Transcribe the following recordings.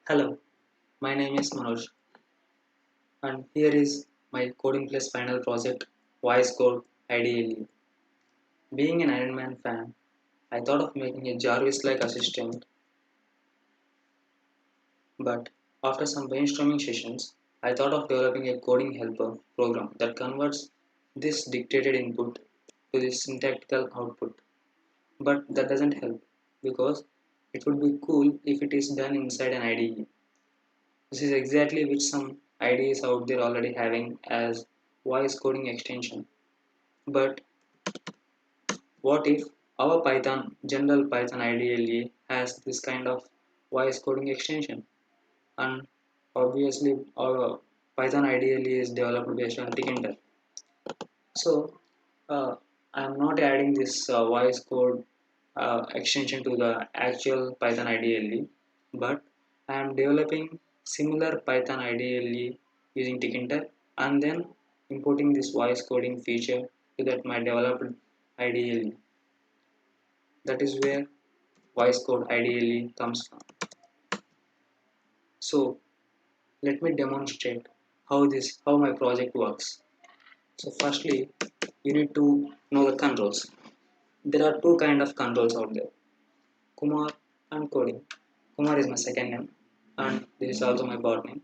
Hello, my name is Manoj, and here is my Coding Plus final project, Voice Code IDLE. Being an Iron Man fan, I thought of making a Jarvis-like assistant, but after some brainstorming sessions, I thought of developing a coding helper program that converts this dictated input to this syntactical output. But that doesn't help because it would be cool if it is done inside an IDE. This is exactly which some IDEs out there already having as voice coding extension. But what if our Python, general Python IDLE has this kind of voice coding extension? And obviously our Python IDLE is developed based on Tkinter. So I'm not adding this voice code extension to the actual Python IDLE, but I am developing similar Python IDLE using Tkinter and then importing this voice coding feature to that my developed IDLE. That is where voice code IDLE comes from. So let me demonstrate how my project works. So firstly, you need to know the controls. There are two kind of controls out there, Kumar and coding. Kumar is my second name and this is also my bot name.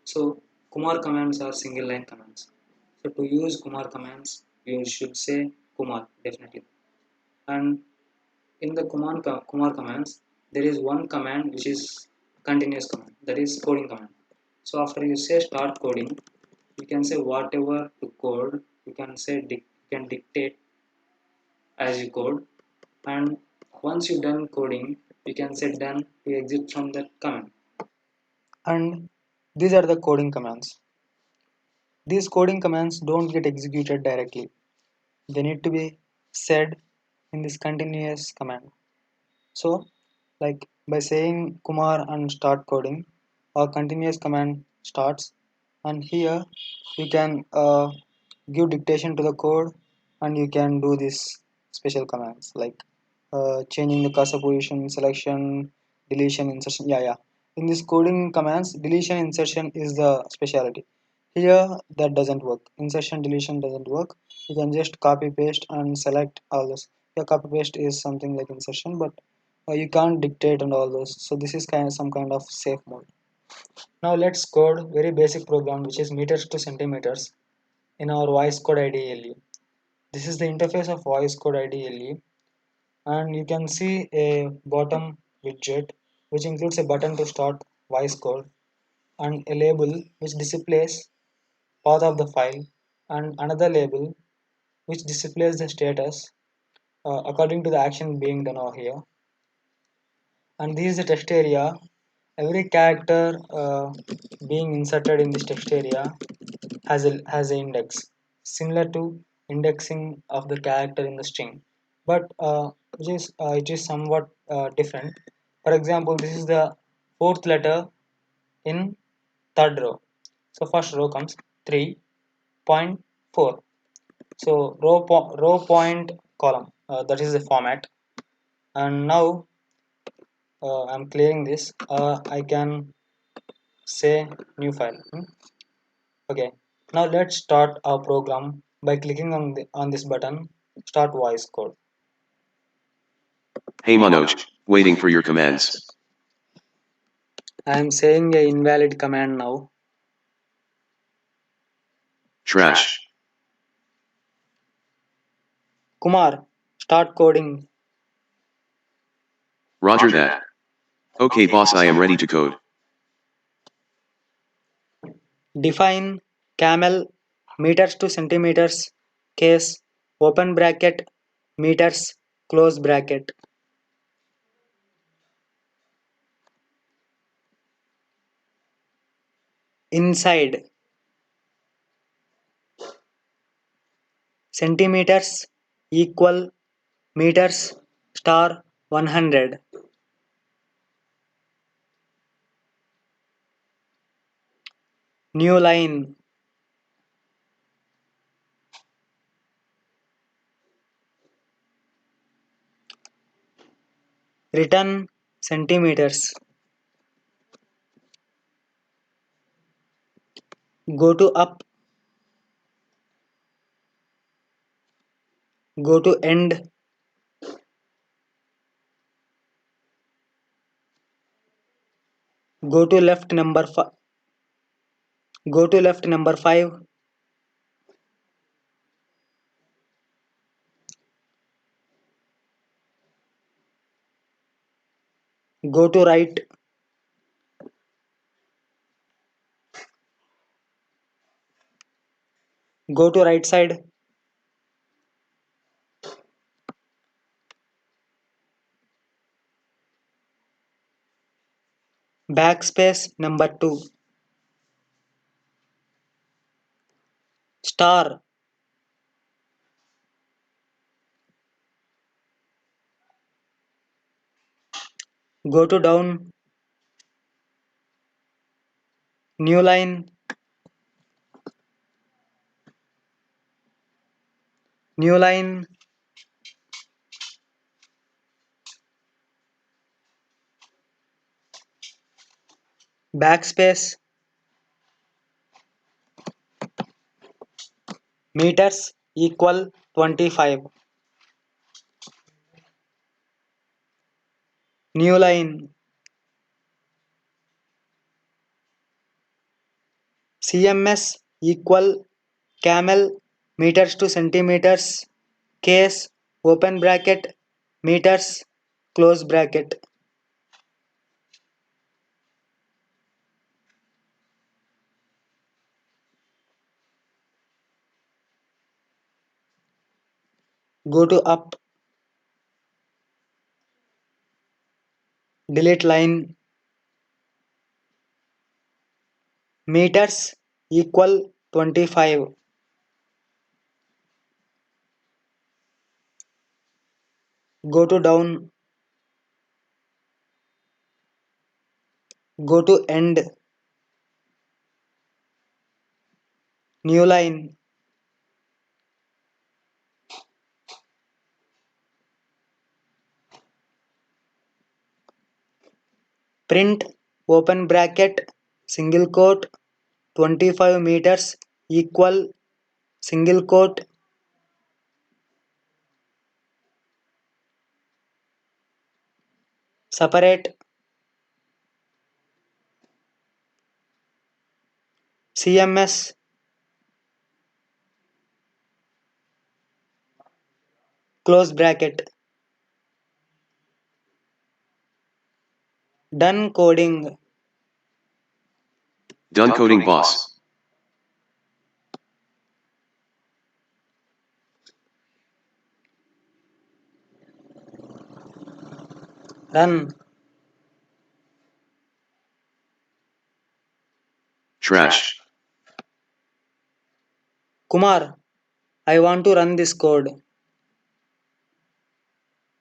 So Kumar commands are single line commands. So to use Kumar commands, you should say Kumar definitely. And in the Kumar commands, there is one command which is continuous command, that is coding command. So after you say start coding, you can say whatever to code. You can say you can dictate as you code, and once you done coding, you can say done to exit from that command. And these are the coding commands. These coding commands don't get executed directly. They need to be said in this continuous command. So, like by saying Kumar and start coding, a continuous command starts, and here you can give dictation to the code, and you can do these special commands like changing the cursor position, selection, deletion, insertion. Yeah. In this coding commands, deletion, insertion is the specialty. Here that doesn't work. Insertion, deletion doesn't work. You can just copy paste and select all this. Yeah, copy paste is something like insertion, but you can't dictate and all those. So this is kind of some kind of safe mode. Now let's code very basic program which is meters to centimeters in our voice code IDLE. This is the interface of voice code IDLE, and you can see a bottom widget which includes a button to start voice code and a label which displays path of the file and another label which displays the status according to the action being done over here. And this is the text area. Every character being inserted in this text area has an index similar to indexing of the character in the string, but it is somewhat different. For example, this is the fourth letter in third row. So first row comes 3.4. So row point column, that is the format. And now I'm clearing this. I can say new file. Okay, now let's start our program by clicking on this button, start voice code. Hey Manoj, waiting for your commands. I am saying a invalid command now. Trash. Kumar, start coding. Roger that. Okay boss, I am ready to code. Define camel meters to centimeters case open bracket meters close bracket. Inside centimeters equal meters star 100. New line return centimeters. Go to up. Go to end. Go to left number 5. Go to left number 5. Go to right. Go to right side. Backspace number 2. Star. Go to down. New line. New line. Backspace. Meters equal 25. New line. CMS equal camel meters to centimeters. Case open bracket meters close bracket. Go to up. Delete line. Meters equal 25. Go to down. Go to end. New line. Print open bracket single quote 25 meters equal single quote separate CMS close bracket. Done coding. Done coding, boss. Run. Trash. Kumar, I want to run this code.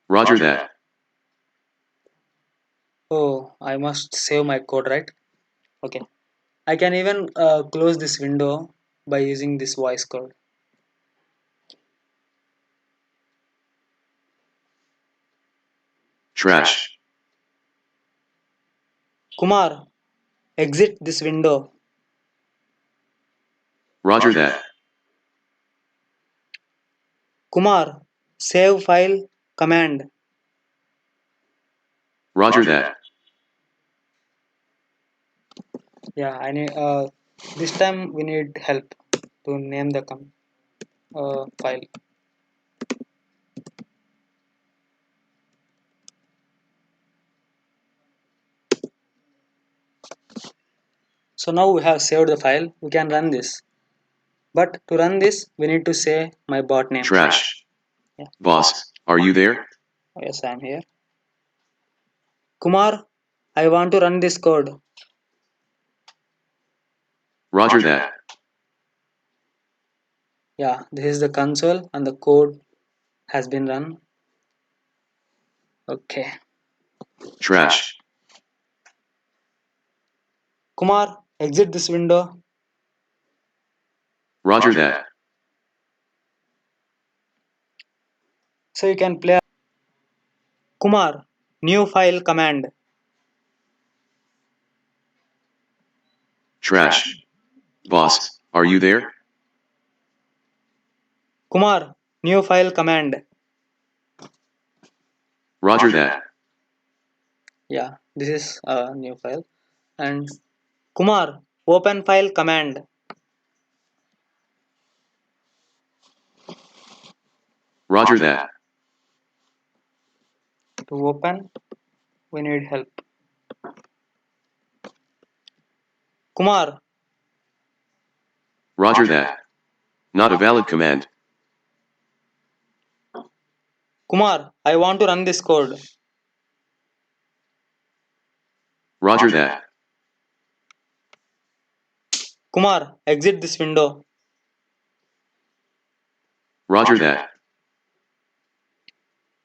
Roger that. Oh, I must save my code, right? Okay. I can even close this window by using this voice code. Trash. Kumar, exit this window. Roger that. Kumar, save file command. Roger that. Yeah, I need. This time we need help to name the file. So now we have saved the file. We can run this. But to run this, we need to say my bot name. Trash. Yeah. Boss, are you there? Yes, I am here. Kumar, I want to run this code. Roger that. Yeah, this is the console and the code has been run. Okay. Trash. Kumar, exit this window. Roger that. So you can play. Kumar, new file command. Trash. Boss, are you there? Kumar, new file command. Roger that. Yeah, this is a new file. And Kumar, open file command. Roger that. To open, we need help. Kumar, Roger that. Not a valid command. Kumar, I want to run this code. Roger that. Kumar, exit this window. Roger that.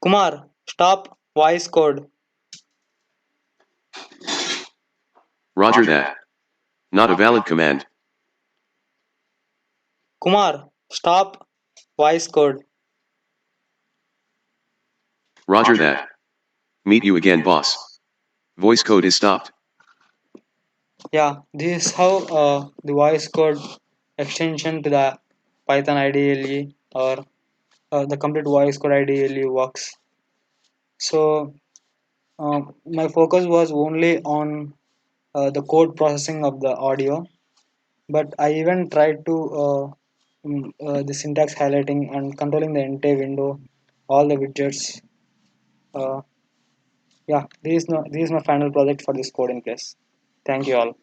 Kumar, stop voice code. Roger that. Not a valid command. Kumar, stop voice code. Roger that. Meet you again, boss. Voice code is stopped. Yeah, this is how the voice code extension to the Python IDLE or the complete voice code IDLE works. So my focus was only on the code processing of the audio, but I even tried to the syntax highlighting and controlling the entire window, all the widgets. Uh, yeah, this is my final project for this coding class. Thank you all.